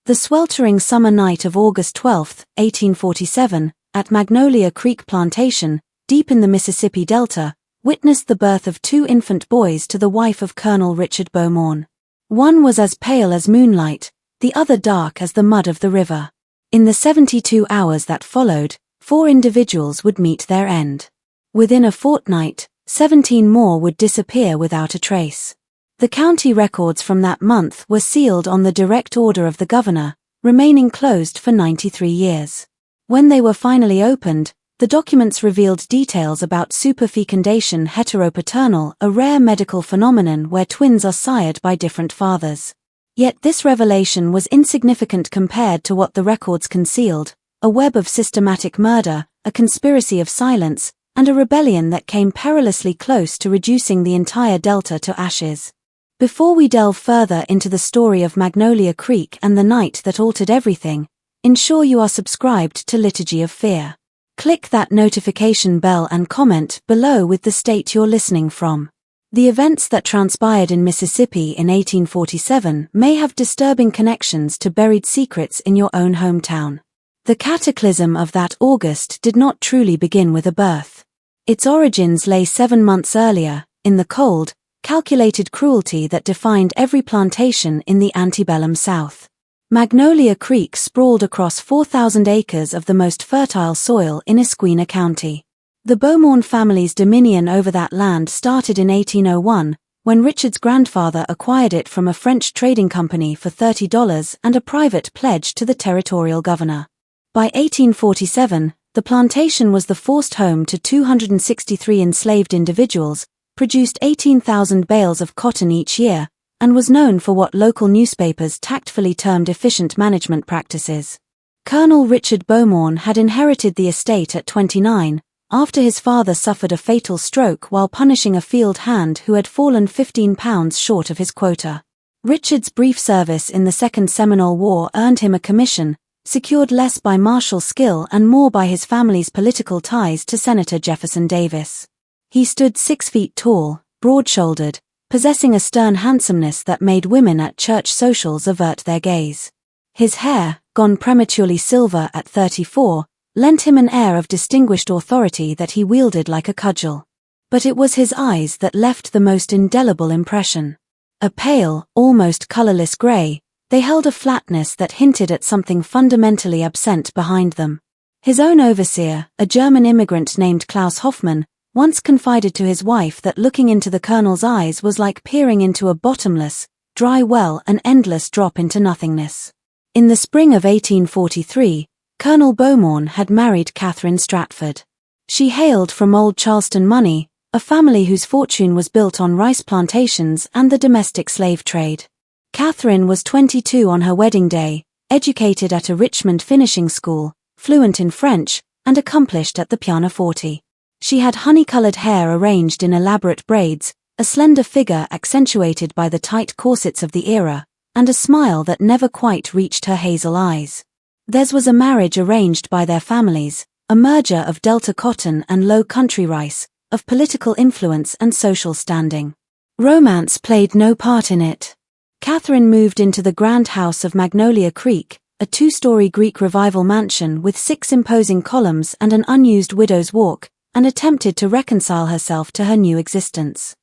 The sweltering summer night of August 12, 1847, at Magnolia Creek Plantation, deep in the Mississippi Delta, witnessed the birth of two infant boys to the wife of Colonel Richard Bowmont. One was as pale as moonlight, the other dark as the mud of the river. In the 72 hours that followed, 4 individuals would meet their end. Within a fortnight, 17 more would disappear without a trace. The county records from that month were sealed on the direct order of the governor, remaining closed for 93 years. When they were finally opened, the documents revealed details about superfecundation heteropaternal, a rare medical phenomenon where twins are sired by different fathers. Yet this revelation was insignificant compared to what the records concealed: a web of systematic murder, a conspiracy of silence, and a rebellion that came perilously close to reducing the entire delta to ashes. Before we delve further into the story of Magnolia Creek and the night that altered everything, ensure you are subscribed to Liturgy of Fear. Click that notification bell and comment below with the state you're listening from. The events that transpired in Mississippi in 1847 may have disturbing connections to buried secrets in your own hometown. The cataclysm of that August did not truly begin with a birth. Its origins lay 7 months earlier, in the cold, calculated cruelty that defined every plantation in the Antebellum South. Magnolia Creek sprawled across 4,000 acres of the most fertile soil in Esquina County. The Bowmont family's dominion over that land started in 1801, when Richard's grandfather acquired it from a French trading company for $30 and a private pledge to the territorial governor. By 1847, the plantation was the forced home to 263 enslaved individuals, produced 18,000 bales of cotton each year, and was known for what local newspapers tactfully termed efficient management practices. Colonel Richard Bowmont had inherited the estate at 29, after his father suffered a fatal stroke while punishing a field hand who had fallen 15 pounds short of his quota. Richard's brief service in the Second Seminole War earned him a commission, secured less by martial skill and more by his family's political ties to Senator Jefferson Davis. He stood 6 feet tall, broad-shouldered, possessing a stern handsomeness that made women at church socials avert their gaze. His hair, gone prematurely silver at 34, lent him an air of distinguished authority that he wielded like a cudgel. But it was his eyes that left the most indelible impression. A pale, almost colorless gray, they held a flatness that hinted at something fundamentally absent behind them. His own overseer, a German immigrant named Klaus Hoffmann, once confided to his wife that looking into the colonel's eyes was like peering into a bottomless, dry well, an endless drop into nothingness. In the spring of 1843, Colonel Bowmont had married Catherine Stratford. She hailed from old Charleston money, a family whose fortune was built on rice plantations and the domestic slave trade. Catherine was 22 on her wedding day, educated at a Richmond finishing school, fluent in French, and accomplished at the pianoforte. She had honey-colored hair arranged in elaborate braids, a slender figure accentuated by the tight corsets of the era, and a smile that never quite reached her hazel eyes. Theirs was a marriage arranged by their families, a merger of Delta cotton and low country rice, of political influence and social standing. Romance played no part in it. Catherine moved into the grand house of Magnolia Creek, a 2-story Greek Revival mansion with 6 imposing columns and an unused widow's walk, and attempted to reconcile herself to her new existence.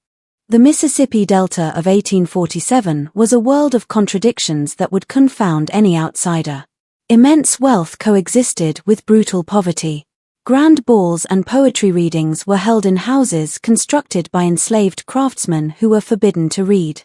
The Mississippi Delta of 1847 was a world of contradictions that would confound any outsider. Immense wealth coexisted with brutal poverty. Grand balls and poetry readings were held in houses constructed by enslaved craftsmen who were forbidden to read.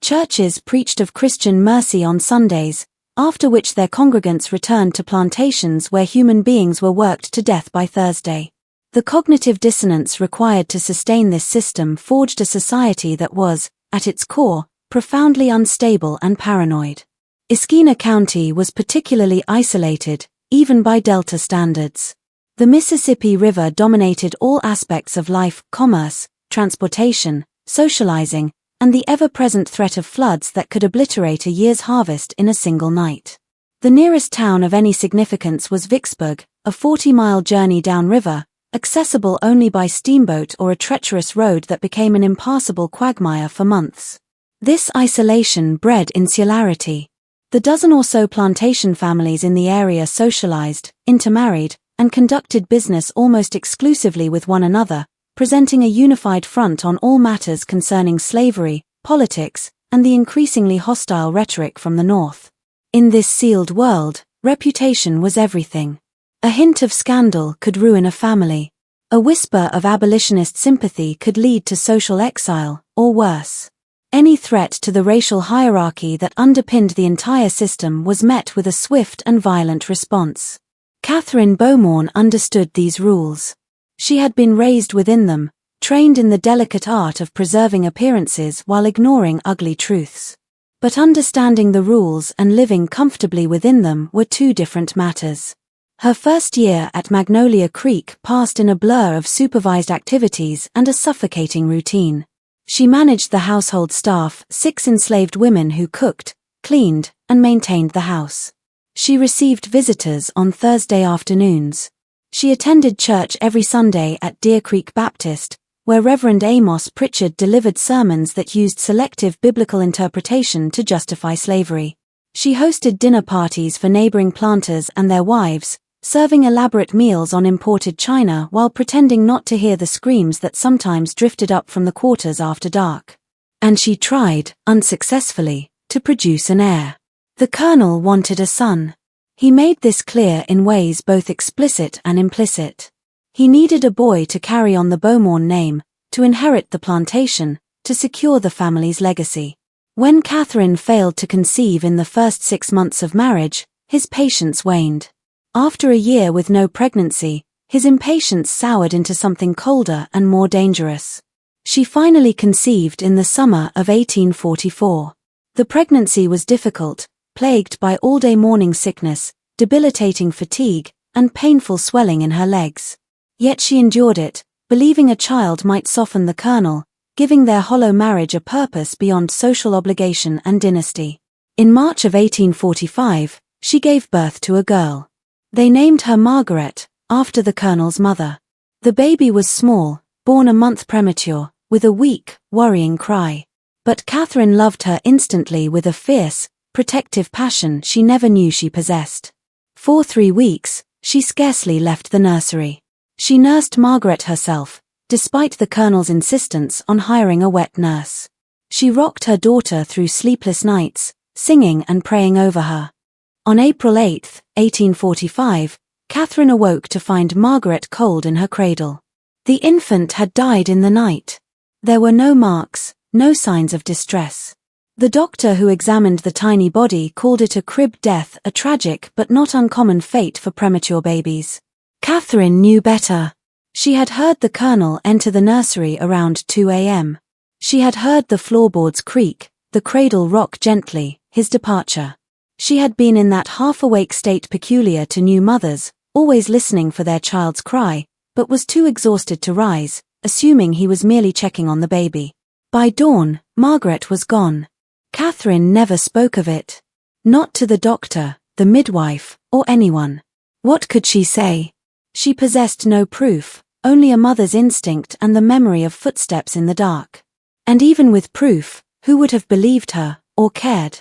Churches preached of Christian mercy on Sundays, after which their congregants returned to plantations where human beings were worked to death by Thursday. The cognitive dissonance required to sustain this system forged a society that was, at its core, profoundly unstable and paranoid. Esquina County was particularly isolated, even by Delta standards. The Mississippi River dominated all aspects of life: commerce, transportation, socializing, and the ever-present threat of floods that could obliterate a year's harvest in a single night. The nearest town of any significance was Vicksburg, a 40-mile journey downriver, accessible only by steamboat or a treacherous road that became an impassable quagmire for months. This isolation bred insularity. The dozen or so plantation families in the area socialized, intermarried, and conducted business almost exclusively with one another, presenting a unified front on all matters concerning slavery, politics, and the increasingly hostile rhetoric from the North. In this sealed world, reputation was everything. A hint of scandal could ruin a family. A whisper of abolitionist sympathy could lead to social exile, or worse. Any threat to the racial hierarchy that underpinned the entire system was met with a swift and violent response. Catherine Bowmont understood these rules. She had been raised within them, trained in the delicate art of preserving appearances while ignoring ugly truths. But understanding the rules and living comfortably within them were two different matters. Her first year at Magnolia Creek passed in a blur of supervised activities and a suffocating routine. She managed the household staff, 6 enslaved women who cooked, cleaned, and maintained the house. She received visitors on Thursday afternoons. She attended church every Sunday at Deer Creek Baptist, where Reverend Amos Pritchard delivered sermons that used selective biblical interpretation to justify slavery. She hosted dinner parties for neighboring planters and their wives, serving elaborate meals on imported china while pretending not to hear the screams that sometimes drifted up from the quarters after dark. And she tried, unsuccessfully, to produce an heir. The Colonel wanted a son. He made this clear in ways both explicit and implicit. He needed a boy to carry on the Bowmont name, to inherit the plantation, to secure the family's legacy. When Catherine failed to conceive in the first 6 months of marriage, his patience waned. After a year with no pregnancy, his impatience soured into something colder and more dangerous. She finally conceived in the summer of 1844. The pregnancy was difficult, plagued by all-day morning sickness, debilitating fatigue, and painful swelling in her legs. Yet she endured it, believing a child might soften the Colonel, giving their hollow marriage a purpose beyond social obligation and dynasty. In March of 1845, she gave birth to a girl. They named her Margaret, after the Colonel's mother. The baby was small, born a month premature, with a weak, worrying cry. But Catherine loved her instantly with a fierce, protective passion she never knew she possessed. For 3 weeks, she scarcely left the nursery. She nursed Margaret herself, despite the Colonel's insistence on hiring a wet nurse. She rocked her daughter through sleepless nights, singing and praying over her. On April 8, 1845, Catherine awoke to find Margaret cold in her cradle. The infant had died in the night. There were no marks, no signs of distress. The doctor who examined the tiny body called it a crib death, a tragic but not uncommon fate for premature babies. Catherine knew better. She had heard the Colonel enter the nursery around 2 a.m. She had heard the floorboards creak, the cradle rock gently, his departure. She had been in that half-awake state peculiar to new mothers, always listening for their child's cry, but was too exhausted to rise, assuming he was merely checking on the baby. By dawn, Margaret was gone. Catherine never spoke of it. Not to the doctor, the midwife, or anyone. What could she say? She possessed no proof, only a mother's instinct and the memory of footsteps in the dark. And even with proof, who would have believed her, or cared?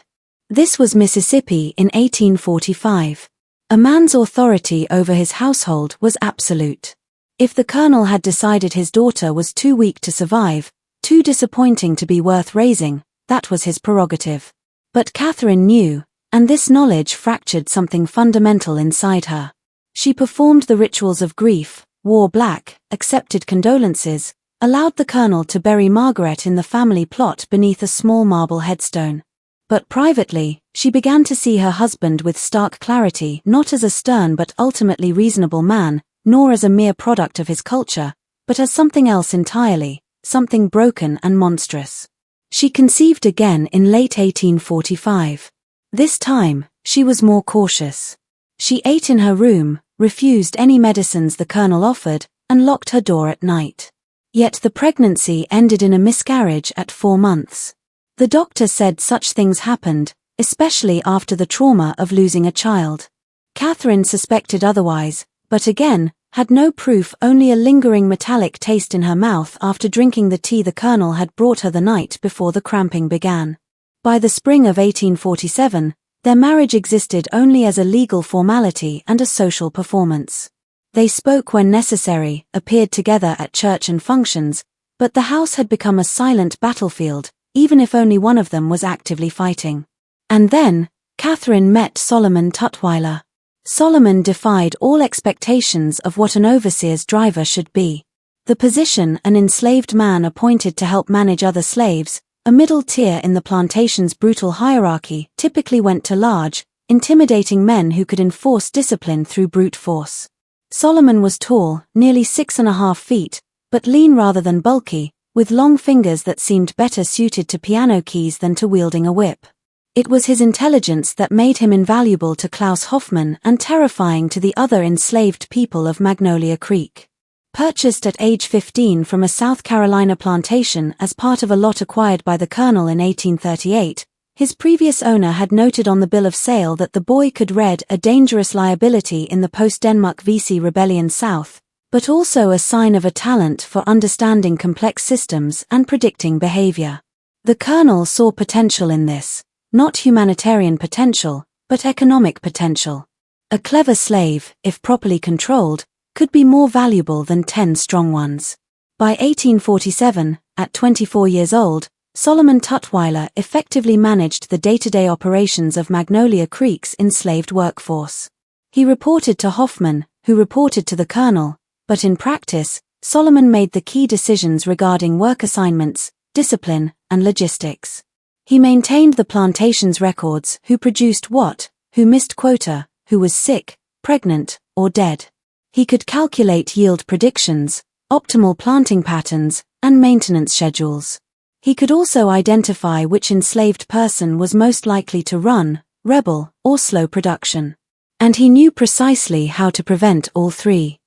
This was Mississippi in 1845. A man's authority over his household was absolute. If the Colonel had decided his daughter was too weak to survive, too disappointing to be worth raising, that was his prerogative. But Catherine knew, and this knowledge fractured something fundamental inside her. She performed the rituals of grief, wore black, accepted condolences, allowed the Colonel to bury Margaret in the family plot beneath a small marble headstone. But privately, she began to see her husband with stark clarity, not as a stern but ultimately reasonable man, nor as a mere product of his culture, but as something else entirely, something broken and monstrous. She conceived again in late 1845. This time, she was more cautious. She ate in her room, refused any medicines the Colonel offered, and locked her door at night. Yet the pregnancy ended in a miscarriage at 4 months. The doctor said such things happened, especially after the trauma of losing a child. Catherine suspected otherwise, but again, had no proof, only a lingering metallic taste in her mouth after drinking the tea the Colonel had brought her the night before the cramping began. By the spring of 1847, Their marriage existed only as a legal formality and a social performance. They spoke when necessary, appeared together at church and functions, but the house had become a silent battlefield, even if only one of them was actively fighting. And then, Catherine met Solomon Tutweiler. Solomon defied all expectations of what an overseer's driver should be. The position, an enslaved man appointed to help manage other slaves, a middle tier in the plantation's brutal hierarchy, typically went to large, intimidating men who could enforce discipline through brute force. Solomon was tall, nearly 6.5 feet, but lean rather than bulky, with long fingers that seemed better suited to piano keys than to wielding a whip. It was his intelligence that made him invaluable to Klaus Hoffman and terrifying to the other enslaved people of Magnolia Creek. Purchased at age 15 from a South Carolina plantation as part of a lot acquired by the Colonel in 1838, his previous owner had noted on the bill of sale that the boy could read a dangerous liability in the post-Denmark VC Rebellion South, but also a sign of a talent for understanding complex systems and predicting behavior. The Colonel saw potential in this, not humanitarian potential, but economic potential. A clever slave, if properly controlled, could be more valuable than 10 strong ones. By 1847, at 24 years old, Solomon Tutweiler effectively managed the day-to-day operations of Magnolia Creek's enslaved workforce. He reported to Hoffman, who reported to the Colonel, but in practice, Solomon made the key decisions regarding work assignments, discipline, and logistics. He maintained the plantation's records: who produced what, who missed quota, who was sick, pregnant, or dead. He could calculate yield predictions, optimal planting patterns, and maintenance schedules. He could also identify which enslaved person was most likely to run, rebel, or slow production. And he knew precisely how to prevent all three.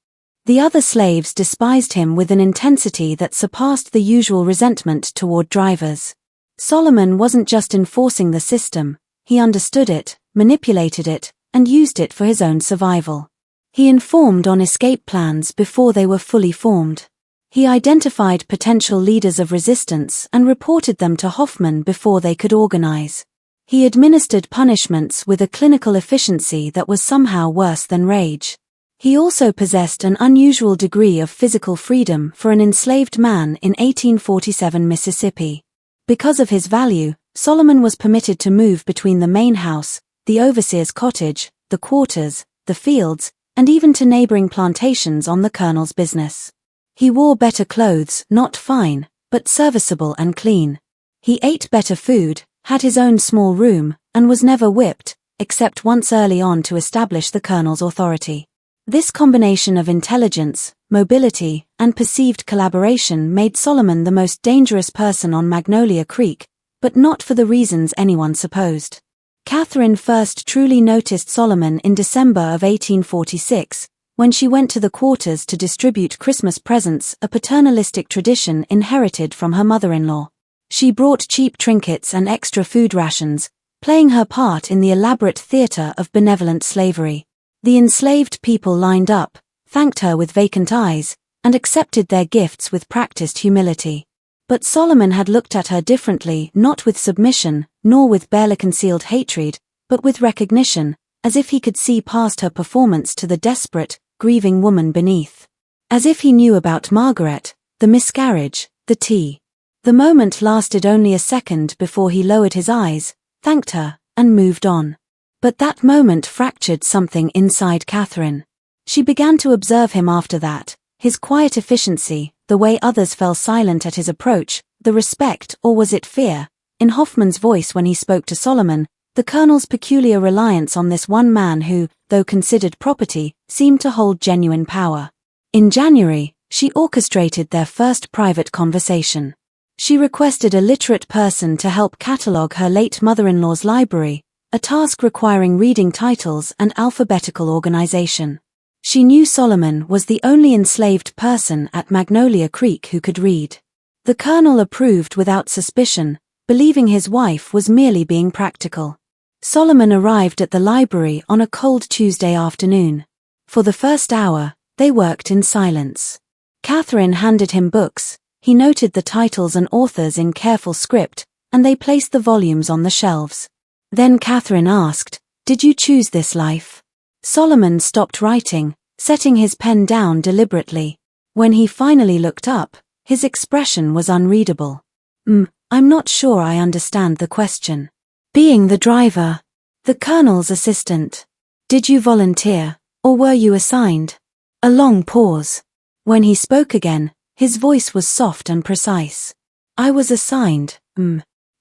The other slaves despised him with an intensity that surpassed the usual resentment toward drivers. Solomon wasn't just enforcing the system, he understood it, manipulated it, and used it for his own survival. He informed on escape plans before they were fully formed. He identified potential leaders of resistance and reported them to Hoffman before they could organize. He administered punishments with a clinical efficiency that was somehow worse than rage. He also possessed an unusual degree of physical freedom for an enslaved man in 1847 Mississippi. Because of his value, Solomon was permitted to move between the main house, the overseer's cottage, the quarters, the fields, and even to neighboring plantations on the Colonel's business. He wore better clothes, not fine, but serviceable and clean. He ate better food, had his own small room, and was never whipped, except once early on to establish the Colonel's authority. This combination of intelligence, mobility, and perceived collaboration made Solomon the most dangerous person on Magnolia Creek, but not for the reasons anyone supposed. Catherine first truly noticed Solomon in December of 1846, when she went to the quarters to distribute Christmas presents, a paternalistic tradition inherited from her mother-in-law. She brought cheap trinkets and extra food rations, playing her part in the elaborate theater of benevolent slavery. The enslaved people lined up, thanked her with vacant eyes, and accepted their gifts with practiced humility. But Solomon had looked at her differently, not with submission, nor with barely concealed hatred, but with recognition, as if he could see past her performance to the desperate, grieving woman beneath. As if he knew about Margaret, the miscarriage, the tea. The moment lasted only a second before he lowered his eyes, thanked her, and moved on. But that moment fractured something inside Catherine. She began to observe him after that, his quiet efficiency, the way others fell silent at his approach, the respect, or was it fear, in Hoffman's voice when he spoke to Solomon, the Colonel's peculiar reliance on this one man who, though considered property, seemed to hold genuine power. In January, she orchestrated their first private conversation. She requested a literate person to help catalogue her late mother-in-law's library, a task requiring reading titles and alphabetical organization. She knew Solomon was the only enslaved person at Magnolia Creek who could read. The Colonel approved without suspicion, believing his wife was merely being practical. Solomon arrived at the library on a cold Tuesday afternoon. For the first hour, they worked in silence. Catherine handed him books, he noted the titles and authors in careful script, and they placed the volumes on the shelves. Then Catherine asked, "Did you choose this life?" Solomon stopped writing, setting his pen down deliberately. When he finally looked up, his expression was unreadable. I'm not sure I understand the question." "Being the driver, the colonel's assistant. Did you volunteer, or were you assigned?" A long pause. When he spoke again, his voice was soft and precise. "I was assigned,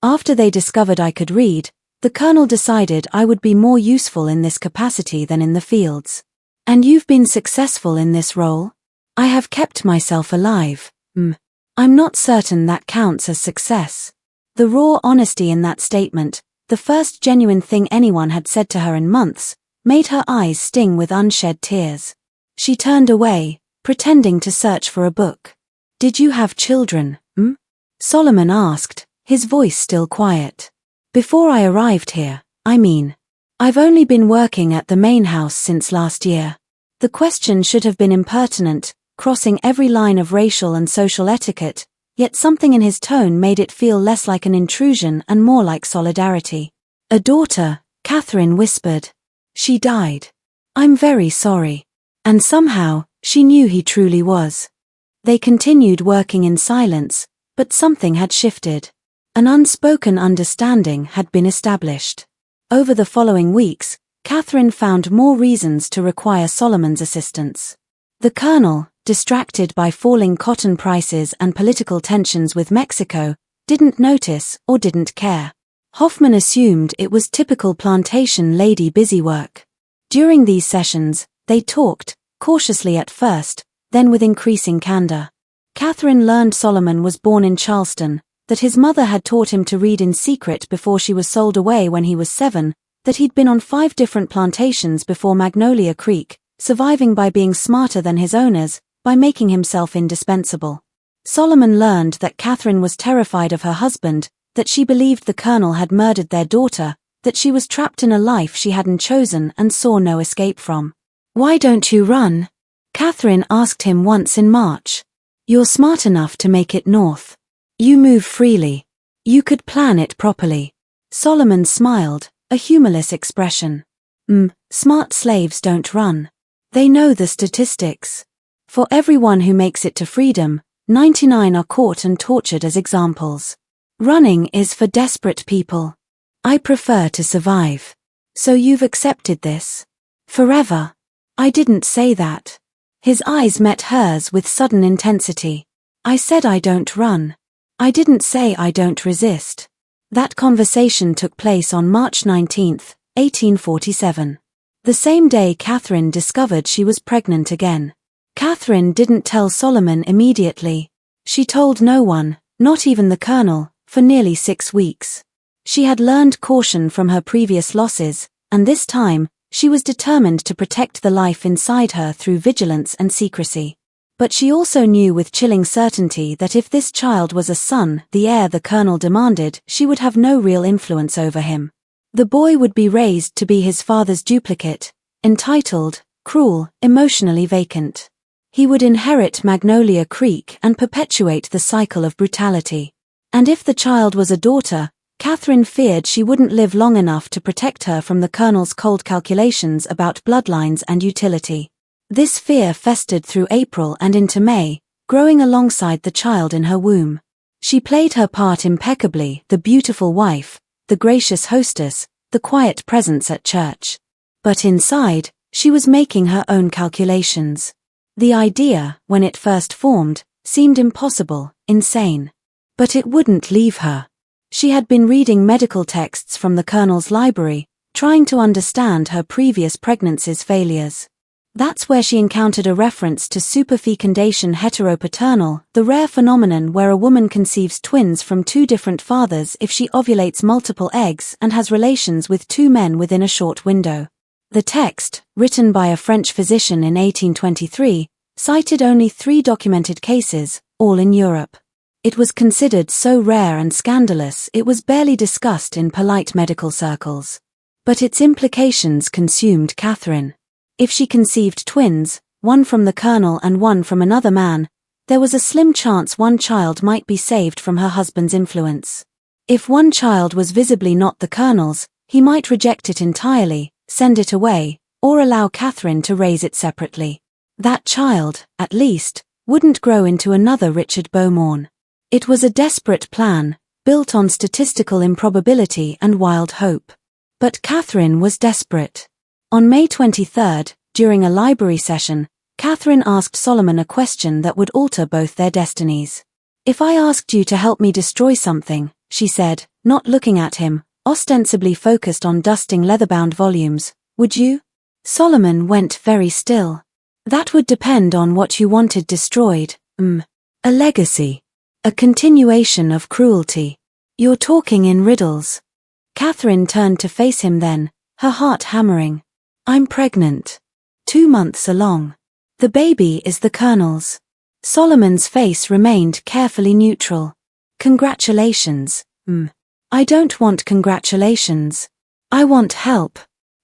After they discovered I could read, the colonel decided I would be more useful in this capacity than in the fields." "And you've been successful in this role?" "I have kept myself alive, I'm not certain that counts as success." The raw honesty in that statement, the first genuine thing anyone had said to her in months, made her eyes sting with unshed tears. She turned away, pretending to search for a book. "Did you have children, Solomon asked, his voice still quiet. "Before I arrived here, I mean. I've only been working at the main house since last year." The question should have been impertinent, crossing every line of racial and social etiquette, yet something in his tone made it feel less like an intrusion and more like solidarity. "A daughter," Catherine whispered. "She died." "I'm very sorry." And somehow, she knew he truly was. They continued working in silence, but something had shifted. An unspoken understanding had been established. Over the following weeks, Catherine found more reasons to require Solomon's assistance. The colonel, distracted by falling cotton prices and political tensions with Mexico, didn't notice or didn't care. Hoffman assumed it was typical plantation lady busywork. During these sessions, they talked, cautiously at first, then with increasing candor. Catherine learned Solomon was born in Charleston, that his mother had taught him to read in secret before she was sold away when he was 7, that he'd been on 5 different plantations before Magnolia Creek, surviving by being smarter than his owners, by making himself indispensable. Solomon learned that Catherine was terrified of her husband, that she believed the colonel had murdered their daughter, that she was trapped in a life she hadn't chosen and saw no escape from. "Why don't you run?" Catherine asked him once in March. "You're smart enough to make it north. You move freely. You could plan it properly." Solomon smiled, a humorless expression. Smart slaves don't run. They know the statistics. For everyone who makes it to freedom, 99 are caught and tortured as examples. Running is for desperate people. I prefer to survive. So you've accepted this? Forever? I didn't say that. His eyes met hers with sudden intensity. I said I don't run. I didn't say I don't resist. That conversation took place on March 19, 1847. The same day Catherine discovered she was pregnant again. Catherine didn't tell Solomon immediately. She told no one, not even the colonel, for nearly 6 weeks. She had learned caution from her previous losses, and this time, she was determined to protect the life inside her through vigilance and secrecy. But she also knew with chilling certainty that if this child was a son, the heir the colonel demanded, she would have no real influence over him. The boy would be raised to be his father's duplicate, entitled, cruel, emotionally vacant. He would inherit Magnolia Creek and perpetuate the cycle of brutality. And if the child was a daughter, Catherine feared she wouldn't live long enough to protect her from the colonel's cold calculations about bloodlines and utility. This fear festered through April and into May, growing alongside the child in her womb. She played her part impeccably, the beautiful wife, the gracious hostess, the quiet presence at church. But inside, she was making her own calculations. The idea, when it first formed, seemed impossible, insane. But it wouldn't leave her. She had been reading medical texts from the colonel's library, trying to understand her previous pregnancy's failures. That's where she encountered a reference to superfecundation heteropaternal, the rare phenomenon where a woman conceives twins from 2 different fathers if she ovulates multiple eggs and has relations with 2 men within a short window. The text, written by a French physician in 1823, cited only 3 documented cases, all in Europe. It was considered so rare and scandalous it was barely discussed in polite medical circles. But its implications consumed Catherine. If she conceived twins, one from the colonel and one from another man, there was a slim chance one child might be saved from her husband's influence. If one child was visibly not the colonel's, He might reject it entirely, send it away, or allow Catherine to raise it separately. That child, at least, wouldn't grow into another Richard Bowmont. It was a desperate plan, built on statistical improbability and wild hope. But Catherine was desperate. On May 23, during a library session, Catherine asked Solomon a question that would alter both their destinies. "If I asked you to help me destroy something," she said, not looking at him, ostensibly focused on dusting leather-bound volumes, "would you?" Solomon went very still. "That would depend on what you wanted destroyed. A legacy. A continuation of cruelty. You're talking in riddles." Catherine turned to face him then, her heart hammering. "I'm pregnant. 2 months along. The baby is the Colonel's." Solomon's face remained carefully neutral. "Congratulations. I don't want congratulations. I want help."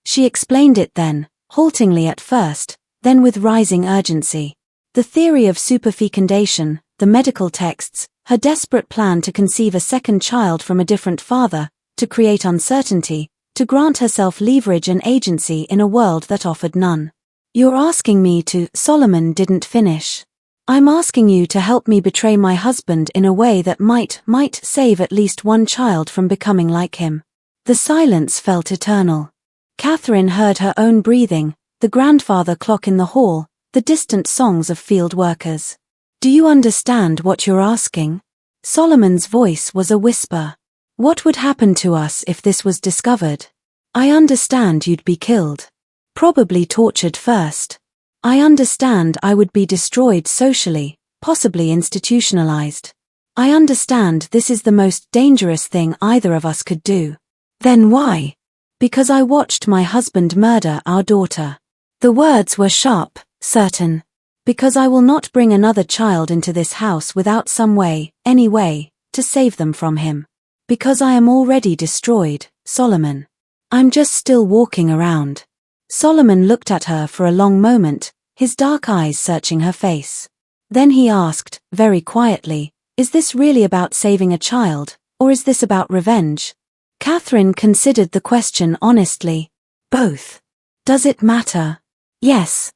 She explained it then, haltingly at first, then with rising urgency. The theory of superfecundation, the medical texts, her desperate plan to conceive a second child from a different father, to create uncertainty, to grant herself leverage and agency in a world that offered none. "You're asking me to," Solomon didn't finish. "I'm asking you to help me betray my husband in a way that might save at least one child from becoming like him." The silence felt eternal. Catherine heard her own breathing, the grandfather clock in the hall, the distant songs of field workers. "Do you understand what you're asking?" Solomon's voice was a whisper. "What would happen to us if this was discovered? I understand you'd be killed. Probably tortured first. I understand I would be destroyed socially, possibly institutionalized. I understand this is the most dangerous thing either of us could do." "Then why?" "Because I watched my husband murder our daughter." The words were sharp, certain. "Because I will not bring another child into this house without some way, any way, to save them from him. Because I am already destroyed, Solomon. I'm just still walking around." Solomon looked at her for a long moment, his dark eyes searching her face. Then he asked, very quietly, "Is this really about saving a child, or is this about revenge?" Catherine considered the question honestly. "Both. Does it matter?" "Yes,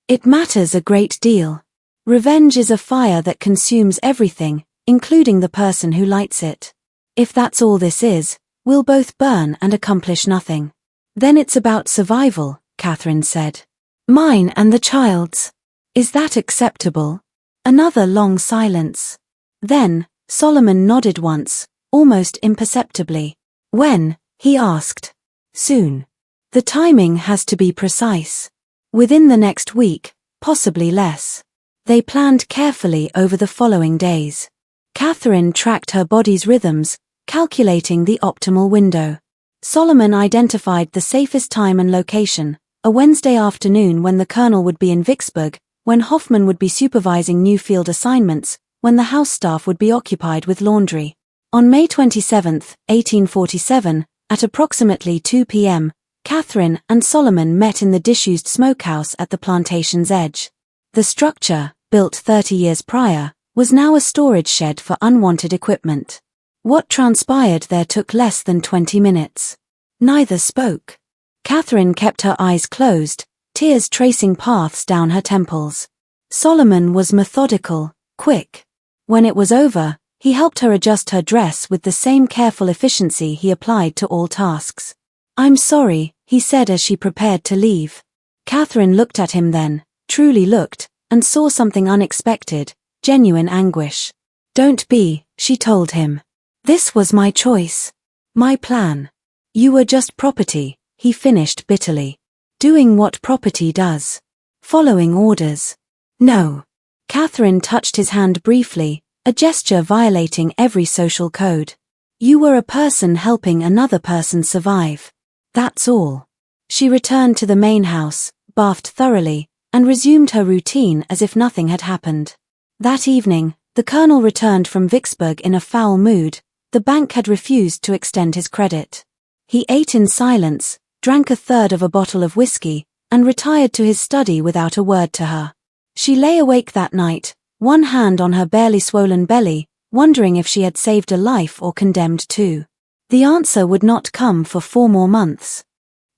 it matters a great deal. Revenge is a fire that consumes everything, including the person who lights it. If that's all this is, we'll both burn and accomplish nothing." "Then it's about survival," Catherine said. "Mine and the child's. Is that acceptable?" Another long silence. Then, Solomon nodded once, almost imperceptibly. "When?" he asked. "Soon. The timing has to be precise. Within the next week, possibly less." They planned carefully over the following days. Catherine tracked her body's rhythms, calculating the optimal window. Solomon identified the safest time and location, a Wednesday afternoon when the Colonel would be in Vicksburg, when Hoffman would be supervising new field assignments, when the house staff would be occupied with laundry. On May 27, 1847, at approximately 2 p.m., Catherine and Solomon met in the disused smokehouse at the plantation's edge. The structure, built 30 years prior, was now a storage shed for unwanted equipment. What transpired there took less than 20 minutes. Neither spoke. Catherine kept her eyes closed, tears tracing paths down her temples. Solomon was methodical, quick. When it was over, he helped her adjust her dress with the same careful efficiency he applied to all tasks. "I'm sorry," he said as she prepared to leave. Catherine looked at him then, truly looked, and saw something unexpected, genuine anguish. "Don't be," she told him. "This was my choice. My plan. You were just property," he finished bitterly. "Doing what property does. Following orders." "No." Catherine touched his hand briefly, a gesture violating every social code. "You were a person helping another person survive. That's all." She returned to the main house, bathed thoroughly, and resumed her routine as if nothing had happened. That evening, the Colonel returned from Vicksburg in a foul mood. The bank had refused to extend his credit. He ate in silence, drank a third of a bottle of whiskey, and retired to his study without a word to her. She lay awake that night, one hand on her barely swollen belly, wondering if she had saved a life or condemned two. The answer would not come for 4 more months.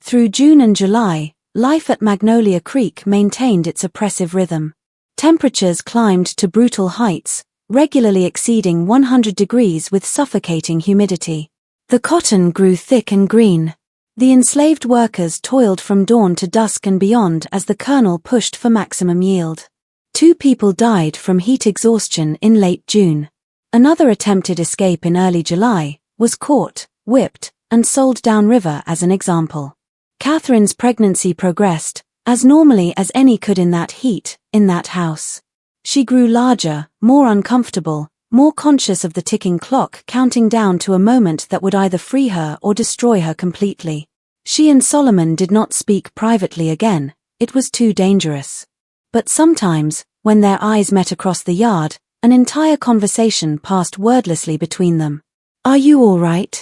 Through June and July, life at Magnolia Creek maintained its oppressive rhythm. Temperatures climbed to brutal heights, regularly exceeding 100 degrees with suffocating humidity. The cotton grew thick and green. The enslaved workers toiled from dawn to dusk and beyond as the colonel pushed for maximum yield. 2 people died from heat exhaustion in late June. Another attempted escape in early July, was caught, whipped, and sold downriver as an example. Catherine's pregnancy progressed, as normally as any could in that heat, in that house. She grew larger, more uncomfortable, more conscious of the ticking clock counting down to a moment that would either free her or destroy her completely. She and Solomon did not speak privately again, it was too dangerous. But sometimes, when their eyes met across the yard, an entire conversation passed wordlessly between them. "Are you all right?"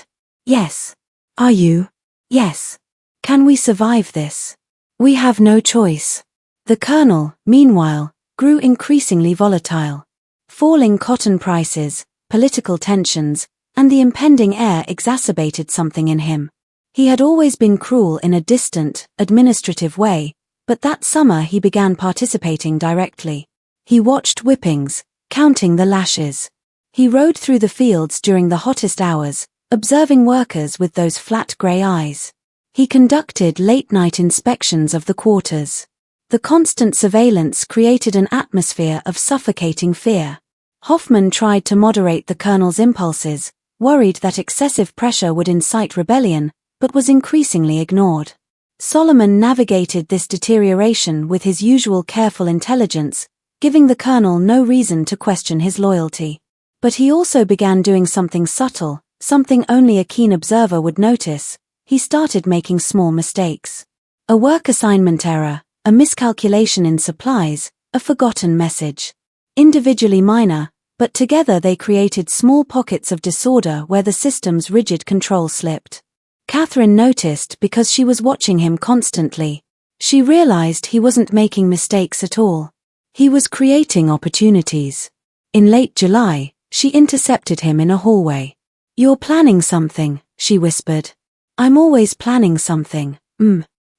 "Yes." "Are you?" "Yes." "Can we survive this?" "We have no choice." The colonel, meanwhile, grew increasingly volatile. Falling cotton prices, political tensions, and the impending heir exacerbated something in him. He had always been cruel in a distant, administrative way, but that summer he began participating directly. He watched whippings, counting the lashes. He rode through the fields during the hottest hours, observing workers with those flat grey eyes. He conducted late-night inspections of the quarters. The constant surveillance created an atmosphere of suffocating fear. Hoffman tried to moderate the colonel's impulses, worried that excessive pressure would incite rebellion, but was increasingly ignored. Solomon navigated this deterioration with his usual careful intelligence, giving the colonel no reason to question his loyalty. But he also began doing something subtle, something only a keen observer would notice. He started making small mistakes. A work assignment error, a miscalculation in supplies, a forgotten message. Individually minor, but together they created small pockets of disorder where the system's rigid control slipped. Catherine noticed because she was watching him constantly. She realized he wasn't making mistakes at all. He was creating opportunities. In late July, she intercepted him in a hallway. "You're planning something," she whispered. "I'm always planning something.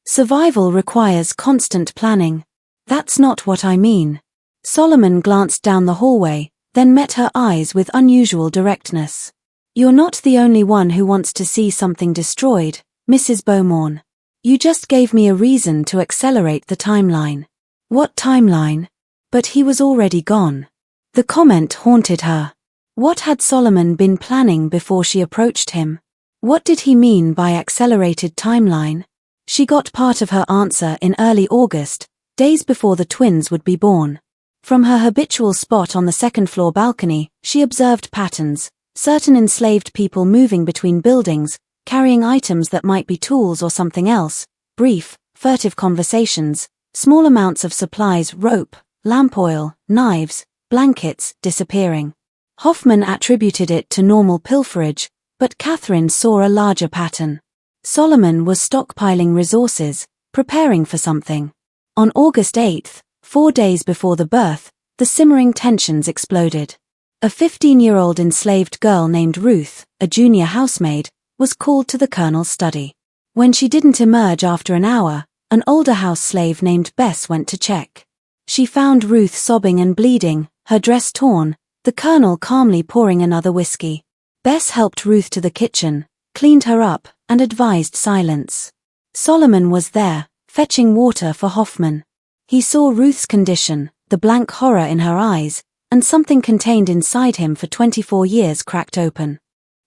Survival requires constant planning." "That's not what I mean." Solomon glanced down the hallway, then met her eyes with unusual directness. "You're not the only one who wants to see something destroyed, Mrs. Bowmont. You just gave me a reason to accelerate the timeline." "What timeline?" But he was already gone. The comment haunted her. What had Solomon been planning before she approached him? What did he mean by accelerated timeline? She got part of her answer in early August, days before the twins would be born. From her habitual spot on the second-floor balcony, she observed patterns, certain enslaved people moving between buildings, carrying items that might be tools or something else, brief, furtive conversations, small amounts of supplies, rope, lamp oil, knives, blankets, disappearing. Hoffman attributed it to normal pilferage, but Catherine saw a larger pattern. Solomon was stockpiling resources, preparing for something. On August 8th, 4 days before the birth, the simmering tensions exploded. A 15-year-old enslaved girl named Ruth, a junior housemaid, was called to the colonel's study. When she didn't emerge after an hour, an older house slave named Bess went to check. She found Ruth sobbing and bleeding, her dress torn, the colonel calmly pouring another whiskey. Bess helped Ruth to the kitchen, cleaned her up, and advised silence. Solomon was there, fetching water for Hoffman. He saw Ruth's condition, the blank horror in her eyes, and something contained inside him for 24 years cracked open.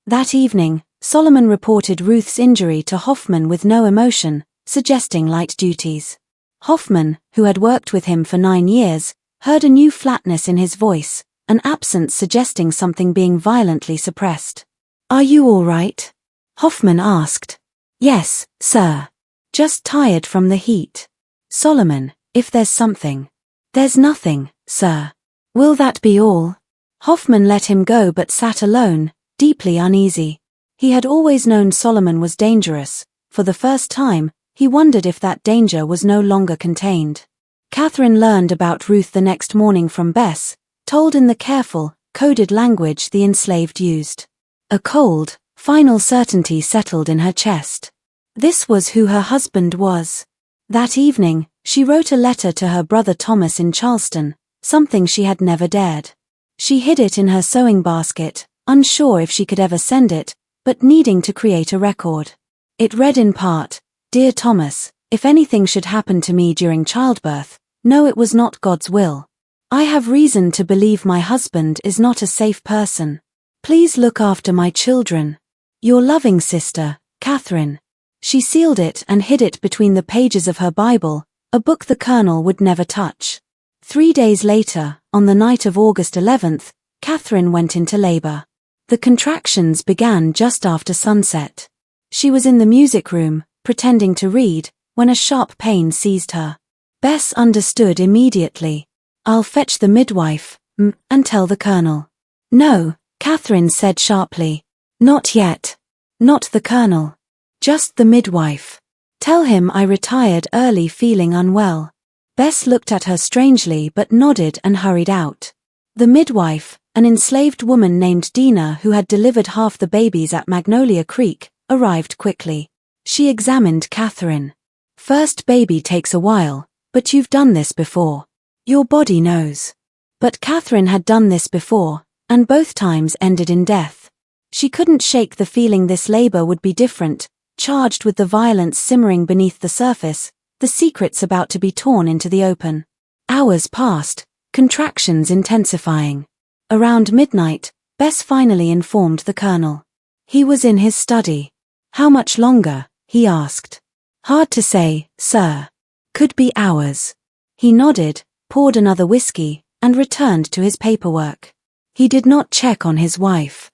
That evening, Solomon reported Ruth's injury to Hoffman with no emotion, suggesting light duties. Hoffman, who had worked with him for 9 years, heard a new flatness in his voice, an absence suggesting something being violently suppressed. "Are you all right?" Hoffman asked. "Yes, sir. Just tired from the heat." "Solomon, if there's something." "There's nothing, sir." "Will that be all?" Hoffman let him go but sat alone, deeply uneasy. He had always known Solomon was dangerous. For the first time, he wondered if that danger was no longer contained. Catherine learned about Ruth the next morning from Bess, told in the careful, coded language the enslaved used. A cold, Final certainty settled in her chest. This was who her husband was. That evening, she wrote a letter to her brother Thomas in Charleston, something she had never dared. She hid it in her sewing basket, unsure if she could ever send it, but needing to create a record. It read in part, "Dear Thomas, if anything should happen to me during childbirth, know it was not God's will. I have reason to believe my husband is not a safe person. Please look after my children. Your loving sister, Catherine." She sealed it and hid it between the pages of her Bible, a book the Colonel would never touch. 3 days later, on the night of August 11th, Catherine went into labor. The contractions began just after sunset. She was in the music room, pretending to read, when a sharp pain seized her. Bess understood immediately. "I'll fetch the midwife, and tell the Colonel." "No," Catherine said sharply. "Not yet. Not the Colonel. Just the midwife. Tell him I retired early feeling unwell." Bess looked at her strangely but nodded and hurried out. The midwife, an enslaved woman named Dina who had delivered half the babies at Magnolia Creek, arrived quickly. She examined Catherine. "First baby takes a while, but you've done this before. Your body knows." But Catherine had done this before, and both times ended in death. She couldn't shake the feeling this labor would be different, charged with the violence simmering beneath the surface, the secrets about to be torn into the open. Hours passed, contractions intensifying. Around midnight, Bess finally informed the Colonel. He was in his study. "How much longer?" he asked. "Hard to say, sir. Could be hours." He nodded, poured another whiskey, and returned to his paperwork. He did not check on his wife.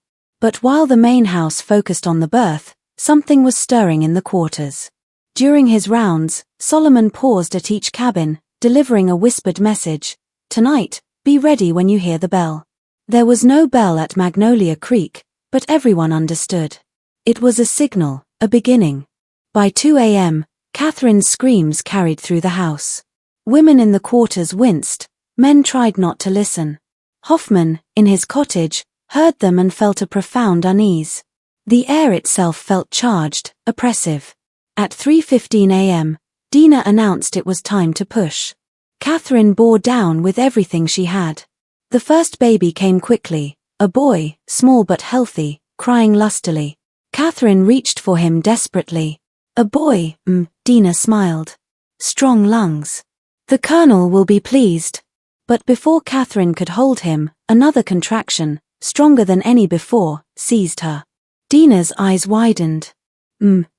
But while the main house focused on the birth, something was stirring in the quarters. During his rounds, Solomon paused at each cabin, delivering a whispered message. "Tonight, be ready when you hear the bell." There was no bell at Magnolia Creek, but everyone understood. It was a signal, a beginning. By 2 a.m., Catherine's screams carried through the house. Women in the quarters winced, men tried not to listen. Hoffman, in his cottage, heard them and felt a profound unease. The air itself felt charged, oppressive. At 3:15 a.m., Dina announced it was time to push. Catherine bore down with everything she had. The first baby came quickly, a boy, small but healthy, crying lustily. Catherine reached for him desperately. "A boy," Dina smiled. "Strong lungs. The Colonel will be pleased." But before Catherine could hold him, another contraction, stronger than any before, seized her. Dina's eyes widened.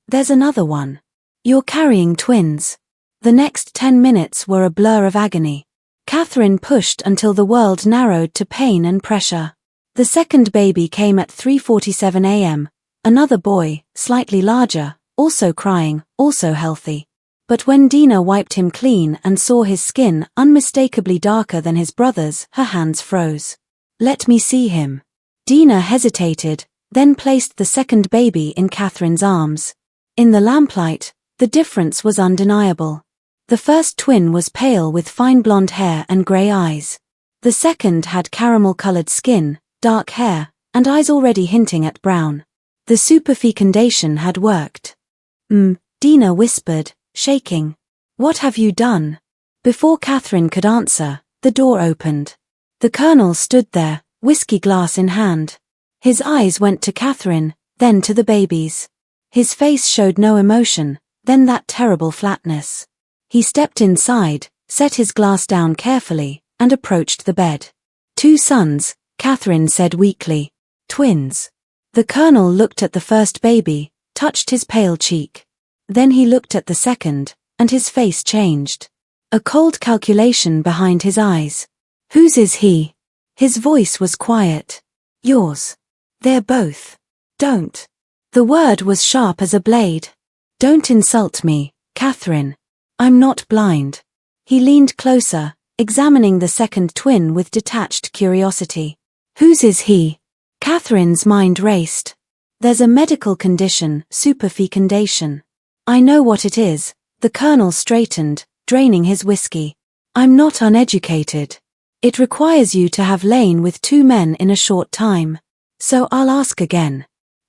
There's another one. You're carrying twins." The next 10 minutes were a blur of agony. Catherine pushed until the world narrowed to pain and pressure. The second baby came at 3:47 a.m., another boy, slightly larger, also crying, also healthy. But when Dina wiped him clean and saw his skin unmistakably darker than his brother's, her hands froze. "Let me see him." Dina hesitated, then placed the second baby in Catherine's arms. In the lamplight, the difference was undeniable. The first twin was pale with fine blonde hair and grey eyes. The second had caramel-colored skin, dark hair, and eyes already hinting at brown. The superfecundation had worked. Dina whispered, shaking. "What have you done?" Before Catherine could answer, the door opened. The Colonel stood there, whiskey glass in hand. His eyes went to Catherine, then to the babies. His face showed no emotion, then that terrible flatness. He stepped inside, set his glass down carefully, and approached the bed. "2 sons," Catherine said weakly. "Twins." The Colonel looked at the first baby, touched his pale cheek. Then he looked at the second, and his face changed. A cold calculation behind his eyes. "Whose is he?" His voice was quiet. "Yours." "They're both." "Don't." The word was sharp as a blade. "Don't insult me, Catherine. I'm not blind." He leaned closer, examining the second twin with detached curiosity. "Whose is he?" Catherine's mind raced. "There's a medical condition, superfecundation. I know what it is." The Colonel straightened, draining his whiskey. "I'm not uneducated. It requires you to have lain with 2 men in a short time. So I'll ask again.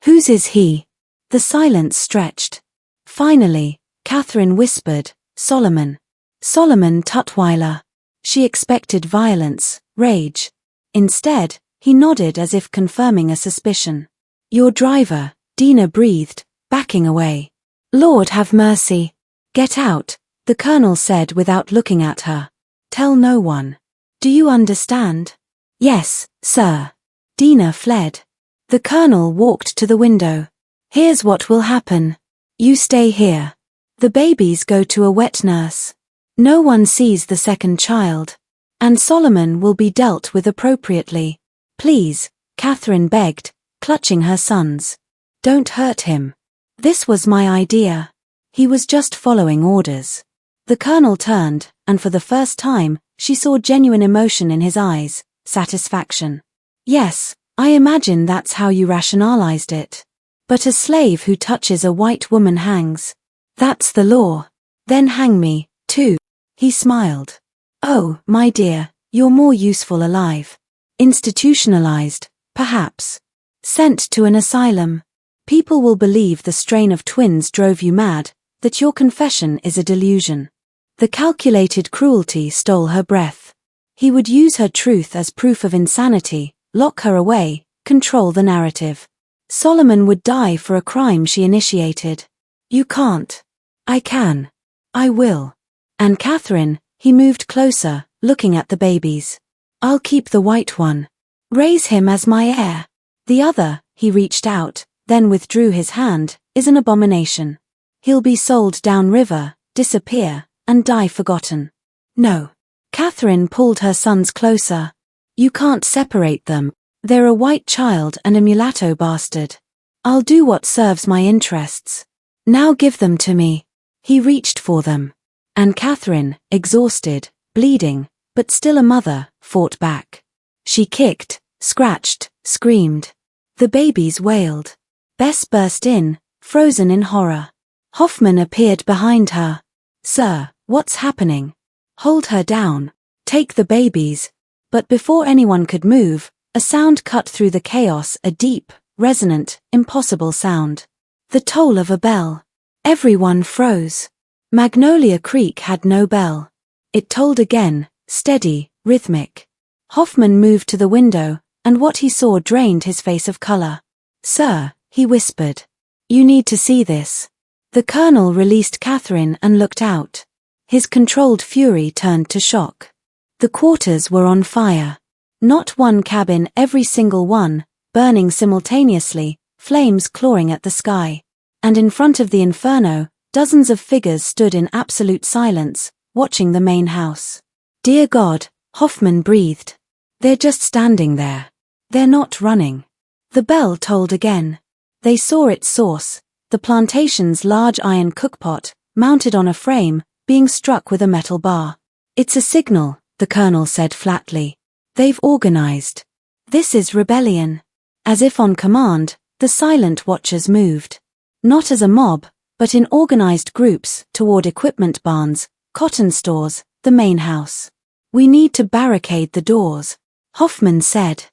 Whose is he? The silence stretched. Finally, Catherine whispered, Solomon. Solomon Tutweiler. She expected violence, rage. Instead, he nodded as if confirming a suspicion. Your driver, Dina breathed, backing away. Lord have mercy. Get out, the colonel said without looking at her. Tell no one. Do you understand? Yes, sir. Dina fled. The colonel walked to the window. Here's what will happen. You stay here. The babies go to a wet nurse. No one sees the second child. And Solomon will be dealt with appropriately. Please, Catherine begged, clutching her sons. Don't hurt him. This was my idea. He was just following orders. The colonel turned, and for the first time, she saw genuine emotion in his eyes, satisfaction. Yes, I imagine that's how you rationalized it. But a slave who touches a white woman hangs. That's the law. Then hang me, too. He smiled. Oh, my dear, you're more useful alive. Institutionalized, perhaps. Sent to an asylum. People will believe the strain of twins drove you mad, that your confession is a delusion. The calculated cruelty stole her breath. He would use her truth as proof of insanity, lock her away, control the narrative. Solomon would die for a crime she initiated. You can't. I can. I will. And Catherine, he moved closer, looking at the babies. I'll keep the white one. Raise him as my heir. The other, he reached out, then withdrew his hand, is an abomination. He'll be sold downriver, disappear, and die forgotten. No. Catherine pulled her sons closer. You can't separate them. They're a white child and a mulatto bastard. I'll do what serves my interests. Now give them to me. He reached for them. And Catherine, exhausted, bleeding, but still a mother, fought back. She kicked, scratched, screamed. The babies wailed. Bess burst in, frozen in horror. Hoffman appeared behind her. Sir, what's happening? Hold her down. Take the babies. But before anyone could move, a sound cut through the chaos, a deep, resonant, impossible sound. The toll of a bell. Everyone froze. Magnolia Creek had no bell. It tolled again, steady, rhythmic. Hoffman moved to the window, and what he saw drained his face of color. Sir, he whispered. You need to see this. The colonel released Catherine and looked out. His controlled fury turned to shock. The quarters were on fire. Not one cabin, every single one, burning simultaneously, flames clawing at the sky. And in front of the inferno, dozens of figures stood in absolute silence, watching the main house. Dear God, Hoffman breathed. They're just standing there. They're not running. The bell tolled again. They saw its source, the plantation's large iron cookpot, mounted on a frame, being struck with a metal bar. It's a signal, the colonel said flatly. They've organized. This is rebellion. As if on command, the silent watchers moved. Not as a mob, but in organized groups, toward equipment barns, cotton stores, the main house. We need to barricade the doors, Hoffman said.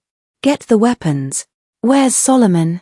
Get the weapons. Where's Solomon?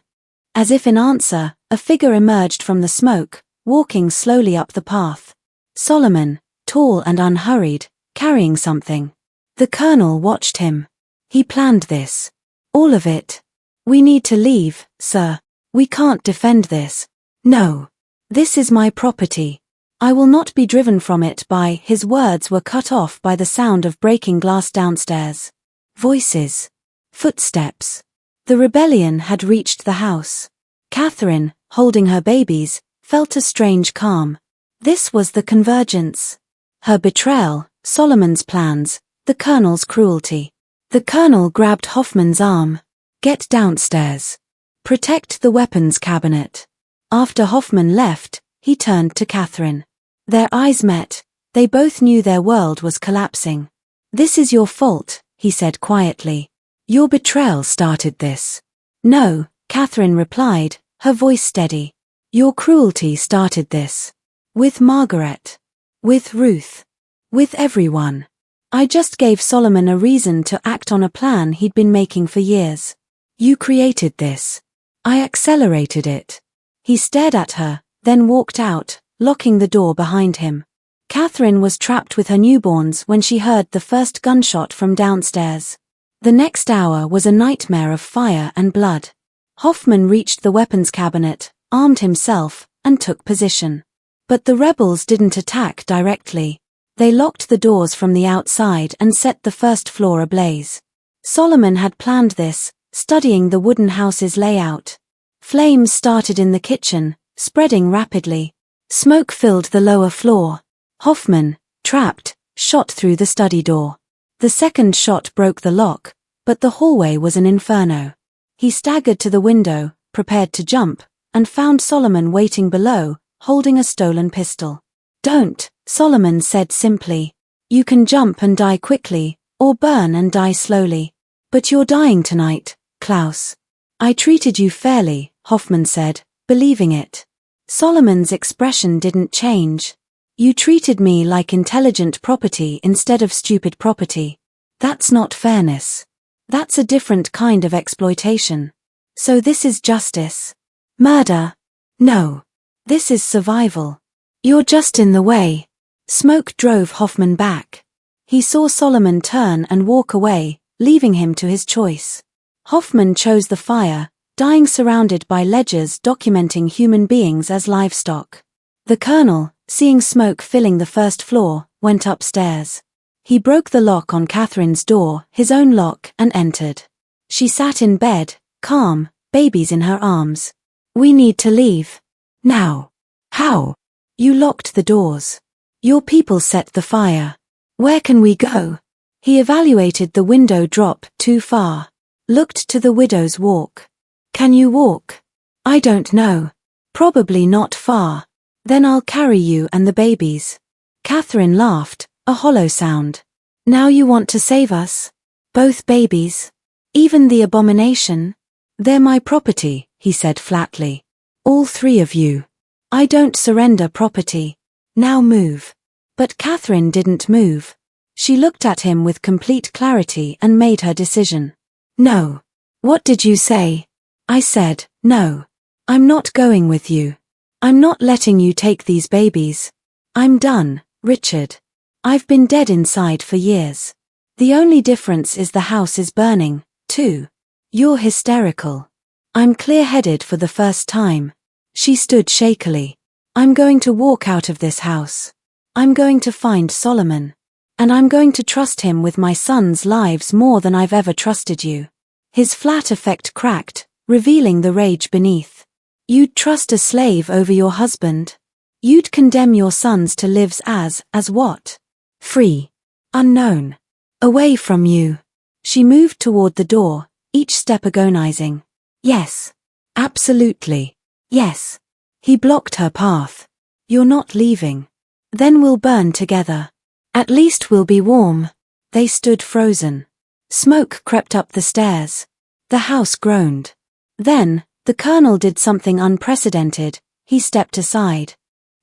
As if in answer, a figure emerged from the smoke, walking slowly up the path. Solomon, tall and unhurried, carrying something. The colonel watched him. He planned this. All of it. We need to leave, sir. We can't defend this. No. This is my property. I will not be driven from it by. His words were cut off by the sound of breaking glass downstairs. Voices. Footsteps. The rebellion had reached the house. Catherine, holding her babies, felt a strange calm. This was the convergence. Her betrayal, Solomon's plans, the colonel's cruelty. The colonel grabbed Hoffman's arm. Get downstairs. Protect the weapons cabinet. After Hoffman left, he turned to Catherine. Their eyes met. They both knew their world was collapsing. This is your fault, he said quietly. Your betrayal started this. No, Catherine replied, her voice steady. Your cruelty started this. With Margaret. With Ruth. With everyone. I just gave Solomon a reason to act on a plan he'd been making for years. You created this. I accelerated it. He stared at her, then walked out, locking the door behind him. Catherine was trapped with her newborns when she heard the first gunshot from downstairs. The next hour was a nightmare of fire and blood. Hoffman reached the weapons cabinet, armed himself, and took position. But the rebels didn't attack directly. They locked the doors from the outside and set the first floor ablaze. Solomon had planned this, studying the wooden house's layout. Flames started in the kitchen, spreading rapidly. Smoke filled the lower floor. Hoffman, trapped, shot through the study door. The second shot broke the lock, but the hallway was an inferno. He staggered to the window, prepared to jump, and found Solomon waiting below, holding a stolen pistol. "Don't," Solomon said simply. "You can jump and die quickly, or burn and die slowly. But you're dying tonight, Klaus." "I treated you fairly," Hoffman said, believing it. Solomon's expression didn't change. "You treated me like intelligent property instead of stupid property. That's not fairness. That's a different kind of exploitation. So this is justice. Murder? No. This is survival. You're just in the way." Smoke drove Hoffman back. He saw Solomon turn and walk away, leaving him to his choice. Hoffman chose the fire, dying surrounded by ledgers documenting human beings as livestock. The colonel, seeing smoke filling the first floor, went upstairs. He broke the lock on Catherine's door, his own lock, and entered. She sat in bed, calm, babies in her arms. "We need to leave. Now." "How?" "You locked the doors. Your people set the fire. Where can we go?" He evaluated the window drop too far. Looked to the widow's walk. "Can you walk?" "I don't know. Probably not far. Then I'll carry you and the babies." Catherine laughed, a hollow sound. "Now you want to save us? Both babies? Even the abomination?" "They're my property," he said flatly. "All three of you. I don't surrender property. Now move." But Catherine didn't move. She looked at him with complete clarity and made her decision. "No." "What did you say?" "I said, no. I'm not going with you. I'm not letting you take these babies. I'm done, Richard. I've been dead inside for years. The only difference is the house is burning, too. You're hysterical. I'm clear-headed for the first time." She stood shakily. "I'm going to walk out of this house. I'm going to find Solomon. And I'm going to trust him with my sons' lives more than I've ever trusted you." His flat effect cracked, revealing the rage beneath. "You'd trust a slave over your husband? You'd condemn your sons to live as what? Free. Unknown. Away from you." She moved toward the door, each step agonizing. "Yes. Absolutely. Yes." He blocked her path. "You're not leaving. Then we'll burn together. At least we'll be warm." They stood frozen. Smoke crept up the stairs. The house groaned. Then, the colonel did something unprecedented. He stepped aside.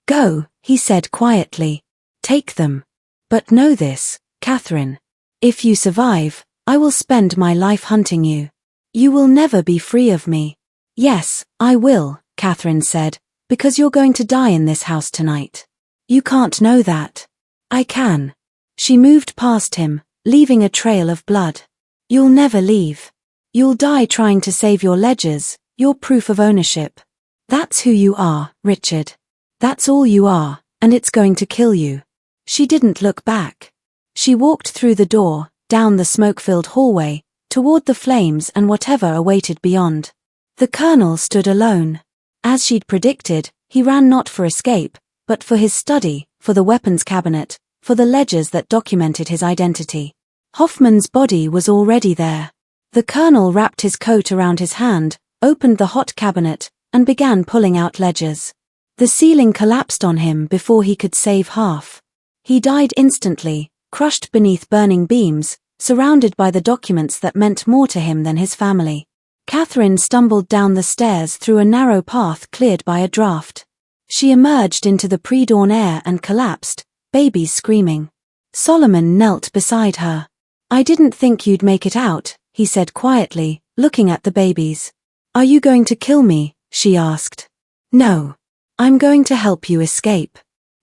"Go," he said quietly. "Take them. But know this, Catherine. If you survive, I will spend my life hunting you. You will never be free of me." "Yes, I will," Catherine said, "because you're going to die in this house tonight." "You can't know that." "I can." She moved past him, leaving a trail of blood. "You'll never leave. You'll die trying to save your ledgers, your proof of ownership. That's who you are, Richard. That's all you are, and it's going to kill you." She didn't look back. She walked through the door, down the smoke-filled hallway, toward the flames and whatever awaited beyond. The colonel stood alone. As she'd predicted, he ran not for escape, but for his study, for the weapons cabinet, for the ledgers that documented his identity. Hoffman's body was already there. The colonel wrapped his coat around his hand, opened the hot cabinet, and began pulling out ledgers. The ceiling collapsed on him before he could save half. He died instantly, crushed beneath burning beams, surrounded by the documents that meant more to him than his family. Catherine stumbled down the stairs through a narrow path cleared by a draft. She emerged into the pre-dawn air and collapsed, babies screaming. Solomon knelt beside her. "I didn't think you'd make it out," he said quietly, looking at the babies. "Are you going to kill me?" she asked. "No. I'm going to help you escape.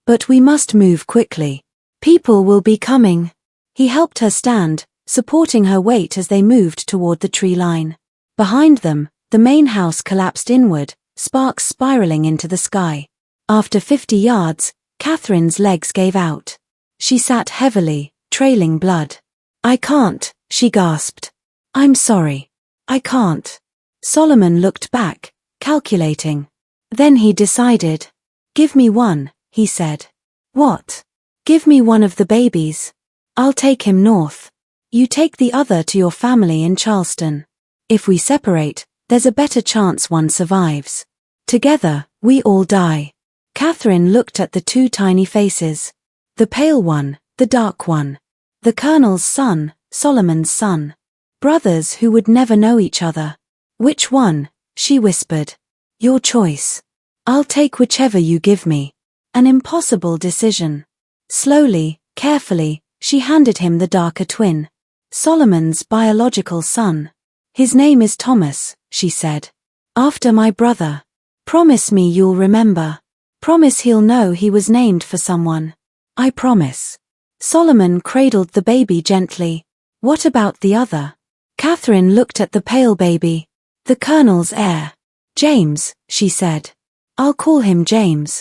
But we must move quickly. People will be coming." He helped her stand, supporting her weight as they moved toward the tree line. Behind them, the main house collapsed inward, sparks spiraling into the sky. After 50 yards, Catherine's legs gave out. She sat heavily, trailing blood. "I can't," she gasped. "I'm sorry. I can't." Solomon looked back, calculating. Then he decided. "Give me one," he said. "What?" "Give me one of the babies. I'll take him north. You take the other to your family in Charleston. If we separate, there's a better chance one survives. Together, we all die." Catherine looked at the two tiny faces. The pale one, the dark one. The Colonel's son, Solomon's son. Brothers who would never know each other. "Which one?" she whispered. "Your choice. I'll take whichever you give me." An impossible decision. Slowly, carefully, she handed him the darker twin. Solomon's biological son. "His name is Thomas," she said. "After my brother. Promise me you'll remember. Promise he'll know he was named for someone." "I promise." Solomon cradled the baby gently. "What about the other?" Catherine looked at the pale baby. "The Colonel's heir. James," she said. "I'll call him James."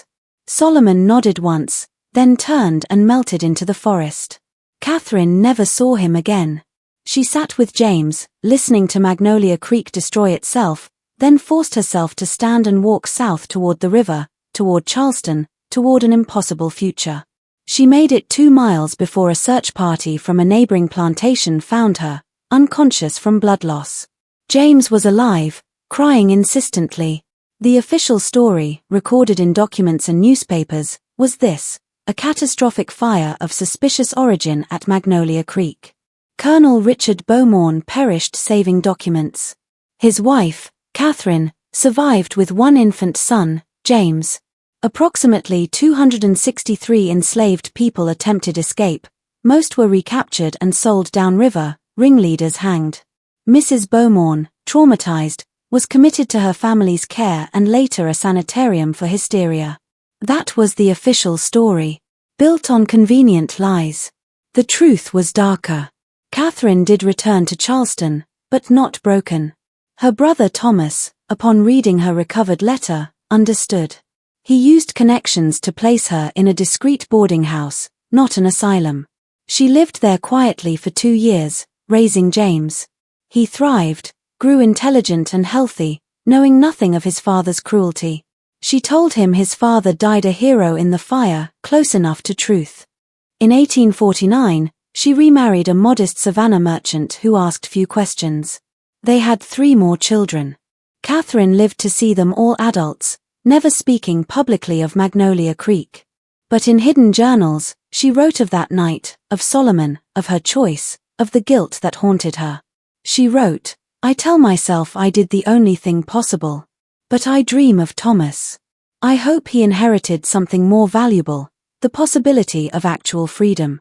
Solomon nodded once, then turned and melted into the forest. Catherine never saw him again. She sat with James, listening to Magnolia Creek destroy itself, then forced herself to stand and walk south toward the river, toward Charleston, toward an impossible future. She made it 2 miles before a search party from a neighboring plantation found her, unconscious from blood loss. James was alive, crying insistently. The official story, recorded in documents and newspapers, was this: a catastrophic fire of suspicious origin at Magnolia Creek. Colonel Richard Bowmont perished saving documents. His wife, Catherine, survived with one infant son, James. Approximately 263 enslaved people attempted escape. Most were recaptured and sold downriver, ringleaders hanged. Mrs. Bowmont, traumatized, was committed to her family's care and later a sanitarium for hysteria. That was the official story, built on convenient lies. The truth was darker. Catherine did return to Charleston, but not broken. Her brother Thomas, upon reading her recovered letter, understood. He used connections to place her in a discreet boarding house, not an asylum. She lived there quietly for 2 years, raising James. He thrived, grew intelligent and healthy, knowing nothing of his father's cruelty. She told him his father died a hero in the fire, close enough to truth. In 1849, she remarried a modest Savannah merchant who asked few questions. They had 3 more children. Catherine lived to see them all adults, never speaking publicly of Magnolia Creek. But in hidden journals, she wrote of that night, of Solomon, of her choice, of the guilt that haunted her. She wrote, "I tell myself I did the only thing possible. But I dream of Thomas. I hope he inherited something more valuable, the possibility of actual freedom."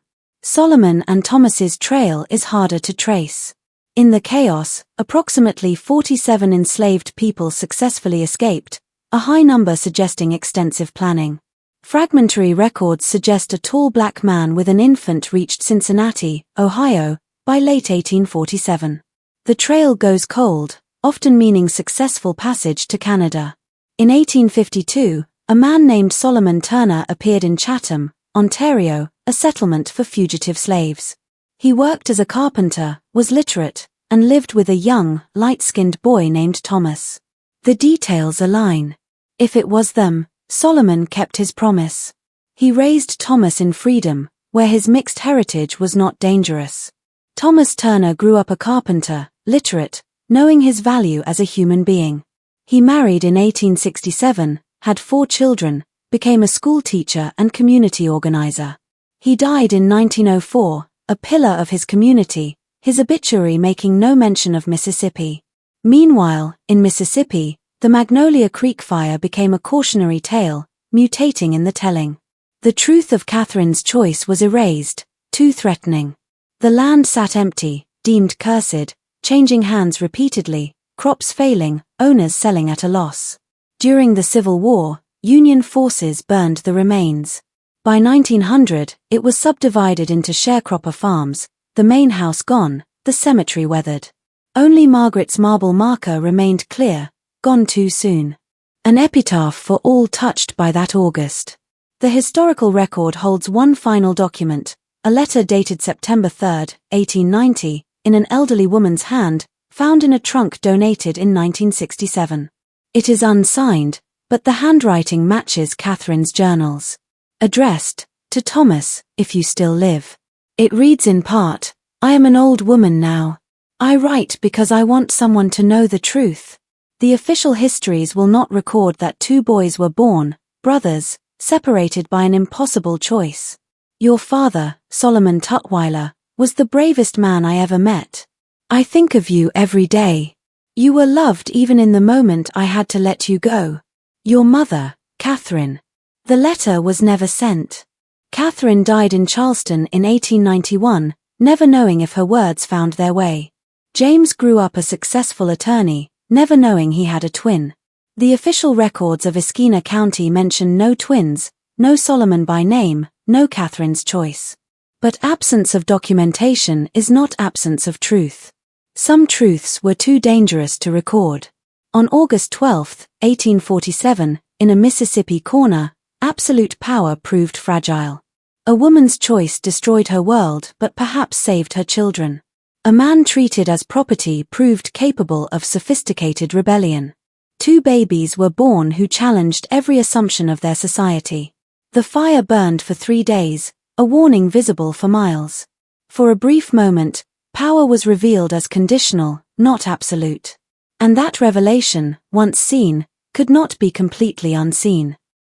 Solomon and Thomas's trail is harder to trace. In the chaos, approximately 47 enslaved people successfully escaped, a high number suggesting extensive planning. Fragmentary records suggest a tall black man with an infant reached Cincinnati, Ohio, by late 1847. The trail goes cold, often meaning successful passage to Canada. In 1852, a man named Solomon Turner appeared in Chatham, Ontario, a settlement for fugitive slaves. He worked as a carpenter, was literate, and lived with a young, light-skinned boy named Thomas. The details align. If it was them, Solomon kept his promise. He raised Thomas in freedom, where his mixed heritage was not dangerous. Thomas Turner grew up a carpenter, literate, knowing his value as a human being. He married in 1867, had 4 children, became a school teacher and community organizer. He died in 1904, a pillar of his community, his obituary making no mention of Mississippi. Meanwhile, in Mississippi, the Magnolia Creek fire became a cautionary tale, mutating in the telling. The truth of Catherine's choice was erased, too threatening. The land sat empty, deemed cursed, changing hands repeatedly, crops failing, owners selling at a loss. During the Civil War, Union forces burned the remains. By 1900, it was subdivided into sharecropper farms, the main house gone, the cemetery weathered. Only Margaret's marble marker remained clear, gone too soon. An epitaph for all touched by that August. The historical record holds one final document, a letter dated September 3, 1890, in an elderly woman's hand, found in a trunk donated in 1967. It is unsigned, but the handwriting matches Catherine's journals. Addressed, to Thomas, if you still live. It reads in part, I am an old woman now. I write because I want someone to know the truth. The official histories will not record that two boys were born, brothers, separated by an impossible choice. Your father, Solomon Tutweiler, was the bravest man I ever met. I think of you every day. You were loved even in the moment I had to let you go. Your mother, Catherine. The letter was never sent. Catherine died in Charleston in 1891, never knowing if her words found their way. James grew up a successful attorney, never knowing he had a twin. The official records of Esquina County mention no twins, no Solomon by name, no Catherine's choice. But absence of documentation is not absence of truth. Some truths were too dangerous to record. On August 12, 1847, in a Mississippi corner, absolute power proved fragile. A woman's choice destroyed her world but perhaps saved her children. A man treated as property proved capable of sophisticated rebellion. Two babies were born who challenged every assumption of their society. The fire burned for 3 days, a warning visible for miles. For a brief moment, power was revealed as conditional, not absolute. And that revelation, once seen, could not be completely unseen.